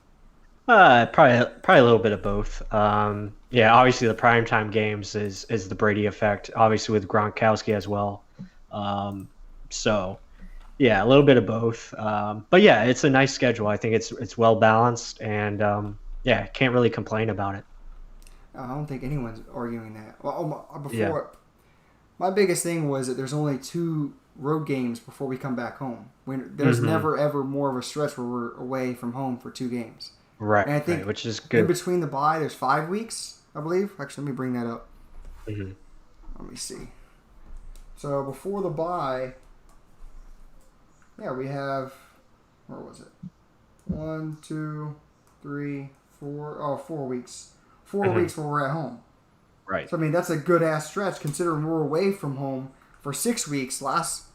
probably a little bit of both. Yeah, obviously the primetime games is the Brady effect, obviously with Gronkowski as well. Um, so yeah, a little bit of both. But yeah, it's a nice schedule. I think it's well balanced, and yeah, can't really complain about it. I don't think anyone's arguing that. Well, Yeah. before my biggest thing was that there's only 2 road games before we come back home. There's Hmm. never ever more of a stretch where we're away from home for 2 games. Right. And I Right. think Which is in good. between the bye, there's 5 weeks, I believe. Actually, let me bring that up. Hmm. Let me see. So before the bye, yeah, we have, where was it? 1, 2, 3, 4. Oh, 4 weeks. 4 Hmm. weeks where we're at home. Right. So I mean, that's a good ass stretch considering we're away from home for 6 weeks last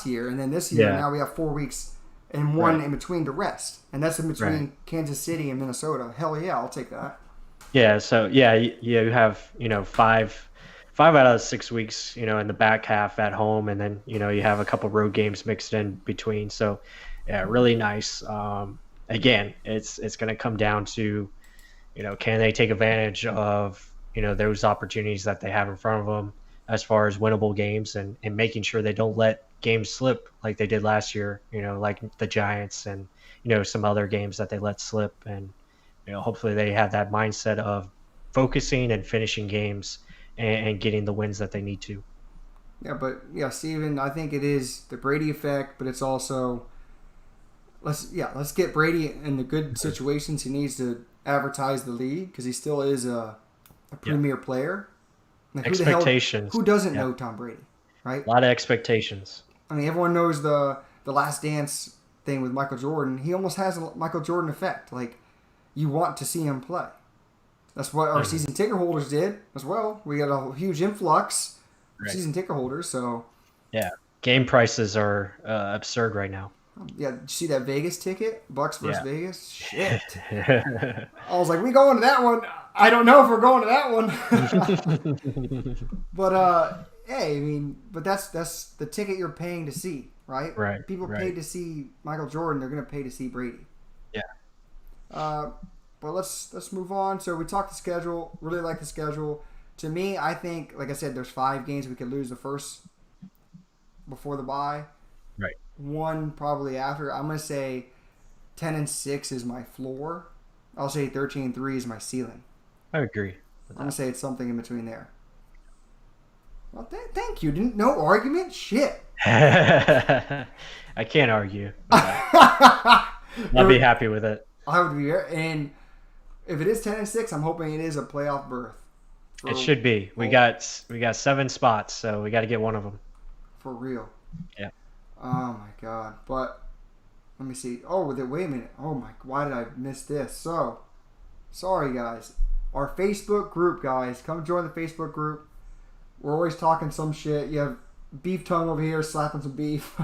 year, and then this year Yeah. now we have 4 weeks and one Right. in between to rest, and that's in Right. between Kansas City and Minnesota. Hell yeah, I'll take that. Yeah. So yeah, you have five out of 6 weeks, in the back half at home, and then you have a couple road games mixed in between. So yeah, really nice. Again, it's going to come down to can they take advantage of those opportunities that they have in front of them as far as winnable games, and making sure they don't let games slip like they did last year, like the Giants and some other games that they let slip. And hopefully they have that mindset of focusing and finishing games, and getting the wins that they need to. Yeah, but yeah, Steven, I think it is the Brady effect, but it's also let's get Brady in the good situations he needs to advertise the league because he still is a Yeah. premier player. Like, Expectations. who doesn't Yeah. know Tom Brady, right? A lot of expectations. I mean, everyone knows the Last Dance thing with Michael Jordan. He almost has a Michael Jordan effect. Like, you want to see him play. That's what our season ticket holders did as well. We got a huge influx of Right. season ticket holders. So, Yeah. Game prices are absurd right now. yeah, did you see that Vegas ticket? Bucks versus Yeah. Vegas? Shit. I was like, we going to that one? I don't know if we're going to that one. But, hey, I mean, but that's the ticket you're paying to see, right? Right, People right. paid to see Michael Jordan. They're going to pay to see Brady. Yeah. But let's move on. So we talked the schedule. Really like the schedule. To me, I think, like I said, there's 5 games we could lose the first before the bye. Right. One probably after. I'm gonna say 10-6 is my floor. I'll say 13-3 is my ceiling. I agree. I'm gonna say it's something in between there. Well, thank you. Didn't no argument. Shit. I can't argue. I'll be happy with it. I would be, and if it is 10-6, I'm hoping it is a playoff berth. It should be. We got 7 spots, so we got to get one of them. For real. Yeah. Oh my god. But let me see. Oh, wait a minute. Oh my. Why did I miss this? So, sorry guys. Our Facebook group, guys, come join the Facebook group. We're always talking some shit. You have beef tongue over here slapping some beef.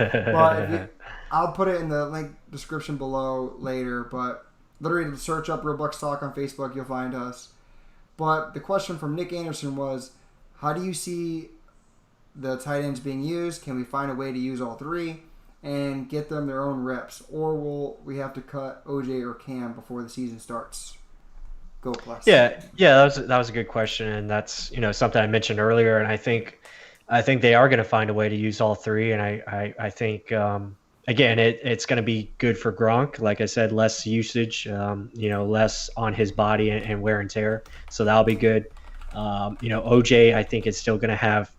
But I'll put it in the link description below later. But literally, search up Real Bucs Talk on Facebook. You'll find us. But the question from Nick Anderson was, how do you see the tight ends being used? Can we find a way to use all 3 and get them their own reps? Or will we have to cut OJ or Cam before the season starts? Go plus. Yeah, that was a good question, and that's something I mentioned earlier. And I think they are going to find a way to use all 3, and I think again it's going to be good for Gronk. Like I said, less usage, less on his body and wear and tear, so that'll be good. OJ, I think is still going to have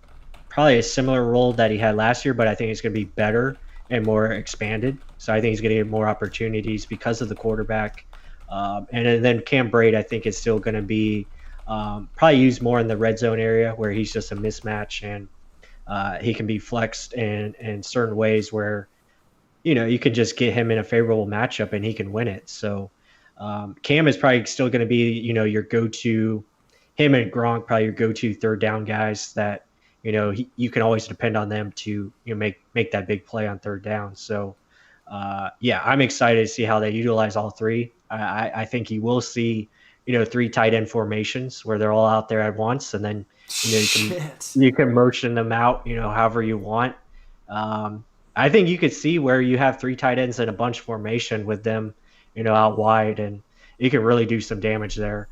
probably a similar role that he had last year, but I think it's going to be better and more expanded. So I think he's going to get more opportunities because of the quarterback. And then Cam Brate, I think, is still going to be probably used more in the red zone area where he's just a mismatch, and he can be flexed in certain ways where you can just get him in a favorable matchup and he can win it. So Cam is probably still going to be your go-to. Him and Gronk probably your go-to third down guys that you can always depend on them to make that big play on third down. So yeah, I'm excited to see how they utilize all 3. I think you will see 3 tight end formations where they're all out there at once, and then you can motion them out however you want. I think you could see where you have 3 tight ends in a bunch formation with them out wide, and you can really do some damage there.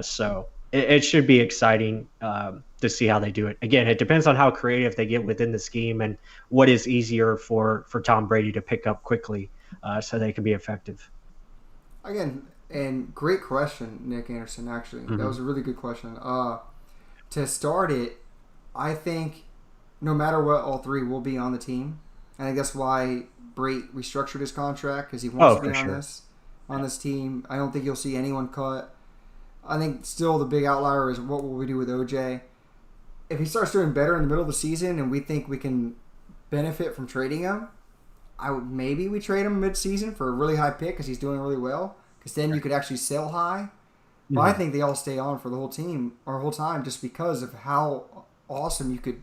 So it should be exciting to see how they do it. Again, it depends on how creative they get within the scheme and what is easier for Tom Brady to pick up quickly so they can be effective. Again, and great question, Nick Anderson, actually. Mm-hmm. That was a really good question. To start it, I think no matter what, all 3 will be on the team. And I guess why Brate restructured his contract, because he wants to be on this team. I don't think you'll see anyone cut. I think still the big outlier is what will we do with OJ. If he starts doing better in the middle of the season and we think we can benefit from trading him, maybe we trade him mid-season for a really high pick because he's doing really well. Because then you could actually sell high. But I Mhm. think they all stay on for the whole team or whole time just because of how awesome you could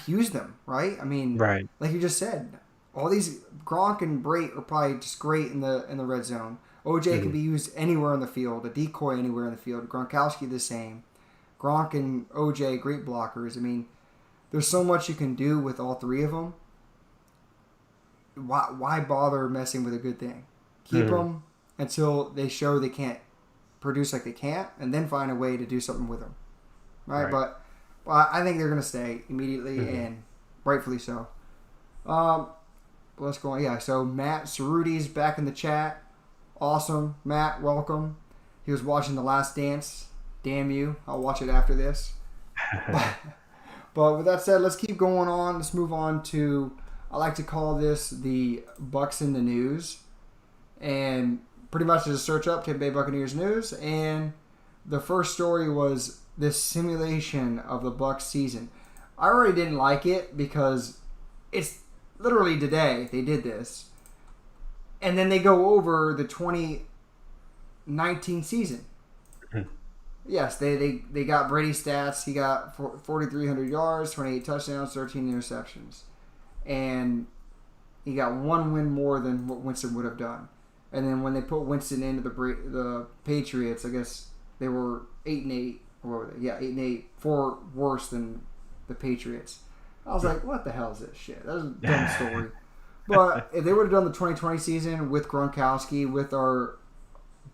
use them, right? I mean, Right. like you just said, all these Gronk and Brait are probably just great in the red zone. OJ can Mhm. be used anywhere in the field, a decoy anywhere in the field. Gronkowski the same. Gronk and OJ great blockers. I mean, there's so much you can do with all three of them. Why bother messing with a good thing? Keep Mhm. them until they show they can't produce like they can't, and then find a way to do something with them, right? Right. But I think they're going to stay immediately Mhm. and rightfully so. Um, let's go on. Yeah, so Matt Cerruti's back in the chat. Awesome, Matt. Welcome. He was watching The Last Dance. Damn you! I'll watch it after this. But with that said, let's keep going on. Let's move on to, I like to call this the Bucks in the News. And pretty much just search up Tampa Bay Buccaneers news. And the first story was this simulation of the Bucks season. I already didn't like it because it's literally today they did this. And then they go over the 2019 season. Mhm. Yes, they got Brady stats. He got 4,300 yards, 28 touchdowns, 13 interceptions. And he got one win more than what Winston would have done. And then when they put Winston into the Patriots, I guess they were 8-8. Or what were they? Yeah, 8-8, 4 worse than the Patriots. I was like, what the hell is this shit? That's a dumb story. But if they would have done the 2020 season with Gronkowski, with our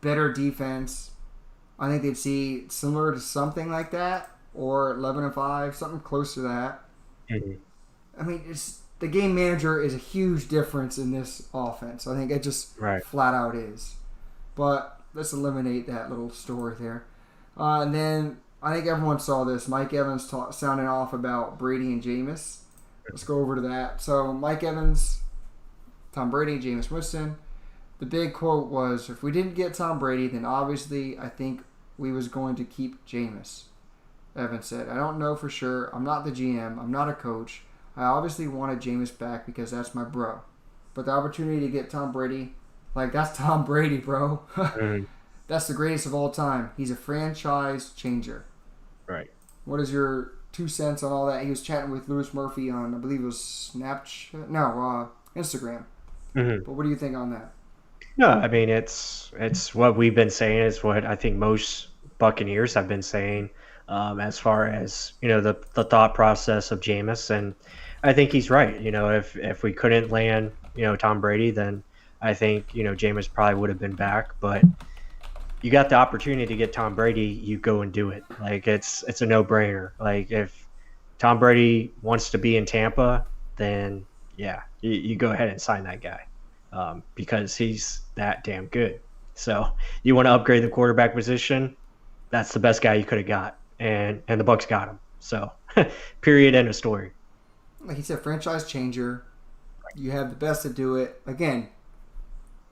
better defense, I think they'd see similar to something like that, or 11-5, something close to that. Mhm. I mean, it's the game manager is a huge difference in this offense. I think it just Right. flat out is. But let's eliminate that little story there. And then I think everyone saw this. Mike Evans sounding off about Brady and Jameis. Let's go over to that. So Mike Evans, Tom Brady, Jameis Winston. The big quote was, "If we didn't get Tom Brady, then obviously I think we was going to keep Jameis." Evans said, "I don't know for sure. I'm not the GM. I'm not a coach. I obviously wanted Jameis back because that's my bro. But the opportunity to get Tom Brady, like that's Tom Brady, bro. Mhm. That's the greatest of all time. He's a franchise changer." Right. What is your 2 cents on all that? He was chatting with Lewis Murphy on, I believe it was Snapchat, no, Instagram. Mhm. But what do you think on that? No, I mean it's what we've been saying. It's what I think most Buccaneers have been saying, as far as the thought process of Jameis, and I think he's right. If we couldn't land Tom Brady, then I think Jameis probably would have been back. But you got the opportunity to get Tom Brady, you go and do it. Like it's a no brainer. Like if Tom Brady wants to be in Tampa, then yeah, you go ahead and sign that guy, because he's that damn good. So you want to upgrade the quarterback position, that's the best guy you could have got, and the Bucks got him. So period, end of story. Like he said, franchise changer. You have the best to do it. Again,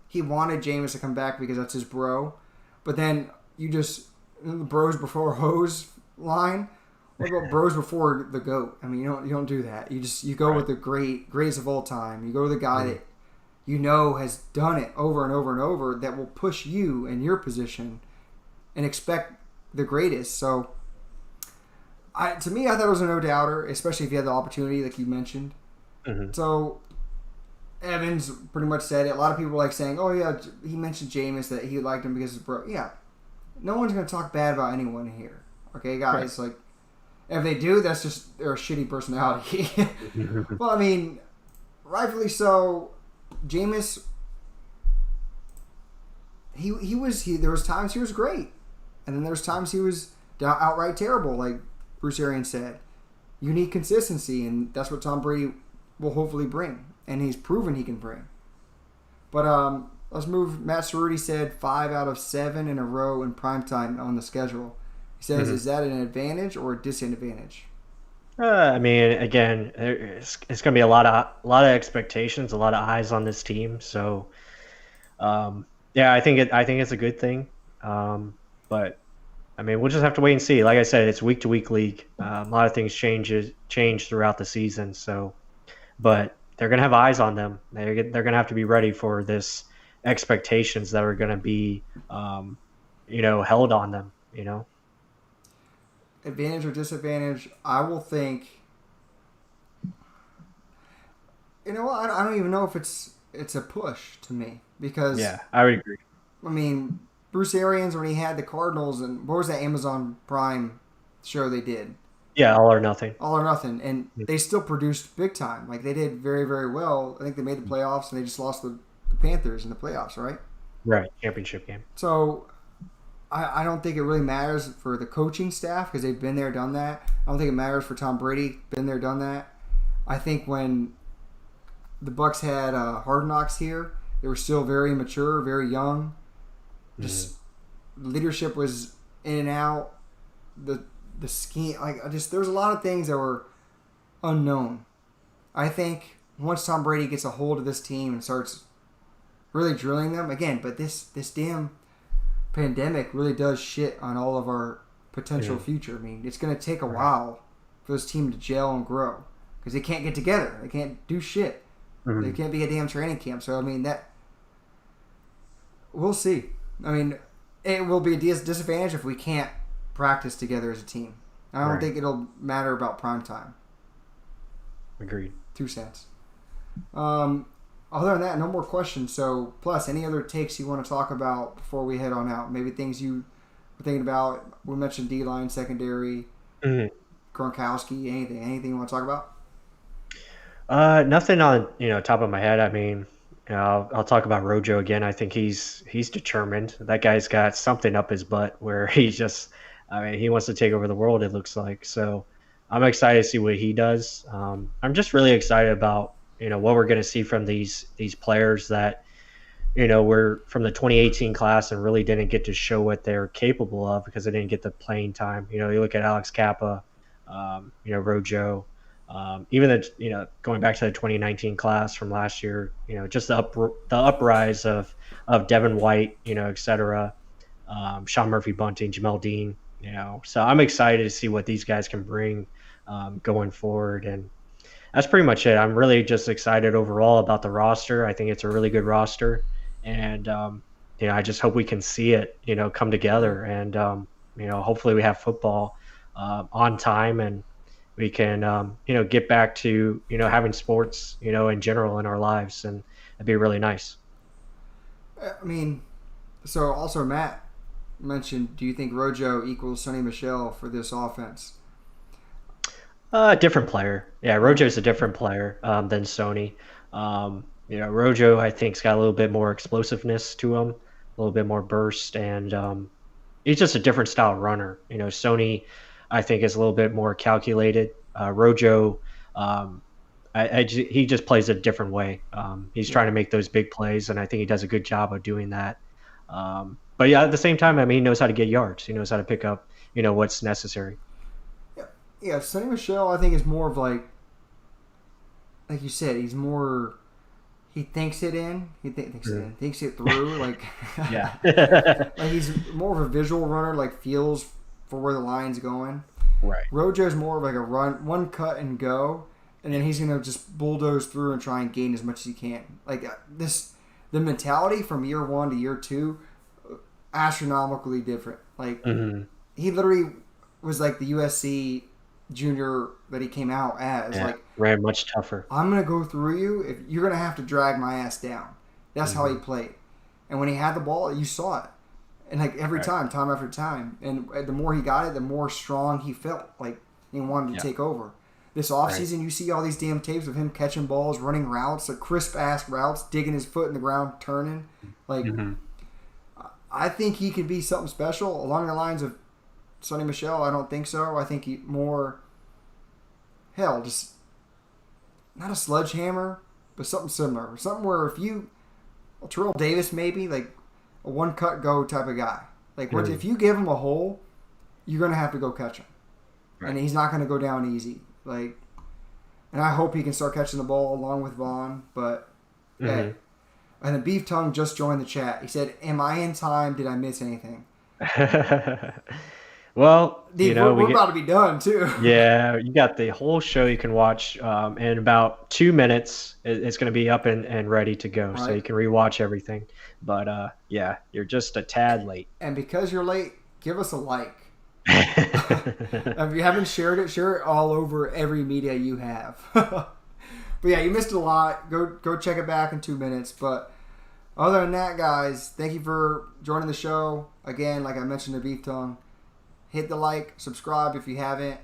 he wanted Jameis to come back because that's his bro. But then you just the bros before hoes line. What about bros before the goat? I mean, you don't do that. You go Right. with the greatest of all time. You go with the guy Mhm. that you know has done it over and over and over that will push you in your position and expect the greatest. So, to me, I thought it was a no doubter, especially if you had the opportunity, like you mentioned. Mhm. So Evans pretty much said it. A lot of people like saying, "Oh yeah, he mentioned Jameis that he liked him because he's bro." Yeah, no one's gonna talk bad about anyone here. Okay, Right. guys. Like, if they do, that's just they're a shitty personality. Mhm. Well, I mean, rightfully so. Jameis, he was there was times he was great, and then there was times he was outright terrible, like Bruce Arians said. You need consistency, and that's what Tom Brady will hopefully bring, and he's proven he can bring. But let's move. Matt Cerruti said 5 out of 7 in a row in primetime on the schedule. He says, Mhm. is that an advantage or a disadvantage? I mean, again, it's going to be a lot of expectations, a lot of eyes on this team. So, yeah, I think it's a good thing. But I mean, we'll just have to wait and see. Like I said, it's week to week league. A lot of things change throughout the season. So, but they're going to have eyes on them. They're going to have to be ready for this expectations that are going to be. held on them, you know? Advantage or disadvantage? I will think. You know what? I don't even know if it's a push to me because Yeah, I would agree. I mean Bruce Arians when he had the Cardinals and what was that Amazon Prime show they did? Yeah, all or nothing. All or Nothing, and they still produced big time. Like they did very very well. I think they made the playoffs and they just lost the Panthers in the playoffs, right? Right, championship game. So I don't think it really matters for the coaching staff because they've been there, done that. I don't think it matters for Tom Brady, been there, done that. I think when the Bucs had Hard Knocks here, they were still very mature, very young. Just leadership was in and out. The scheme, there's a lot of things that were unknown. I think once Tom Brady gets a hold of this team and starts really drilling them again, but this damn pandemic really does shit on all of our potential future. I mean, it's going to take a while for this team to gel and grow because they can't get together. They can't do shit. They can't be a damn training camp. So I mean that we'll see. I mean, it will be a disadvantage if we can't practice together as a team. I don't think it'll matter about prime time. Agreed. 2 cents. Other than that, no more questions. So, plus, any other takes you want to talk about before we head on out? Maybe things you were thinking about. We mentioned D-line, secondary, Gronkowski, anything you want to talk about? Nothing on top of my head. I mean, I'll talk about Rojo again. I think he's determined. That guy's got something up his butt where he's just, I mean, he wants to take over the world. It looks like. So I'm excited to see what he does. I'm just really excited about what we're going to see from these players that were from the 2018 class and really didn't get to show what they're capable of because they didn't get the playing time. You look at Alex Kappa, Rojo. Even going back to the 2019 class from last year, just the uprise of Devin White, et cetera, Sean Murphy Bunting, Jamel Dean, so I'm excited to see what these guys can bring going forward. And that's pretty much it. I'm really just excited overall about the roster. I think it's a really good roster. And, I just hope we can see it, come together and, hopefully we have football on time and we can, get back to, having sports, in general in our lives. And it'd be really nice. I mean, so also Matt mentioned, do you think Rojo equals Sonny Michel for this offense? Different player. Yeah, Rojo's a different player than Sony. Rojo, I think, has got a little bit more explosiveness to him, a little bit more burst, and he's just a different style runner. Sony, I think, is a little bit more calculated. Rojo, he just plays a different way. He's trying to make those big plays, and I think he does a good job of doing that. But yeah, at the same time, I mean, he knows how to get yards. He knows how to pick up, what's necessary. Yeah, Sonny Michel, I think, is more of like you said, he's more. He thinks it in. He thinks it in. Thinks it through. Like, Yeah. like he's more of a visual runner. Like feels for where the line's going. Right. Rojo's more of like a run, one cut and go, and then he's gonna just bulldoze through and try and gain as much as he can. Like the mentality from year 1 to year 2, astronomically different. Like he literally was like the USC junior that he came out as. Yeah, like ran much tougher. I'm gonna go through you. If you're gonna have to drag my ass down. That's how he played. And when he had the ball, you saw it. And like every time after time. And the more he got it, the more strong he felt. Like he wanted to take over. This offseason, you see all these damn tapes of him catching balls, running routes, like crisp ass routes, digging his foot in the ground, turning. Like I think he could be something special along the lines of Sonny Michel. I don't think so. I think he more just not a sledgehammer, but something similar. Something where Terrell Davis maybe, like a one cut go type of guy. Like if you give him a hole, you're gonna have to go catch him. Right. And he's not gonna go down easy. Like, and I hope he can start catching the ball along with Vaughn. But and the Beef Tongue just joined the chat. He said, "Am I in time? Did I miss anything?" Well, Dude, we're about to be done too. Yeah, you got the whole show you can watch in about 2 minutes. It's going to be up and ready to go, so Right. you can rewatch everything. But yeah, you're just a tad late. And because you're late, give us a like. If you haven't shared it, share it all over every media you have. But yeah, you missed a lot. Go check it back in 2 minutes. But other than that, guys, thank you for joining the show. Again, like I mentioned to Beef Tongue, hit the like, subscribe if you haven't.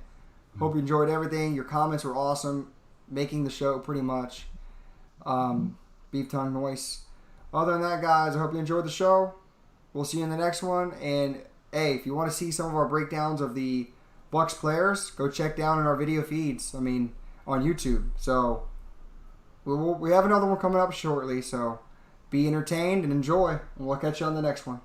Hope you enjoyed everything. Your comments were awesome, making the show pretty much. Beef Tongue Noise. Other than that, guys, I hope you enjoyed the show. We'll see you in the next one. And hey, if you want to see some of our breakdowns of the Bucs players, go check down in our video feeds. On YouTube. So we have another one coming up shortly. So be entertained and enjoy. And we'll catch you on the next one.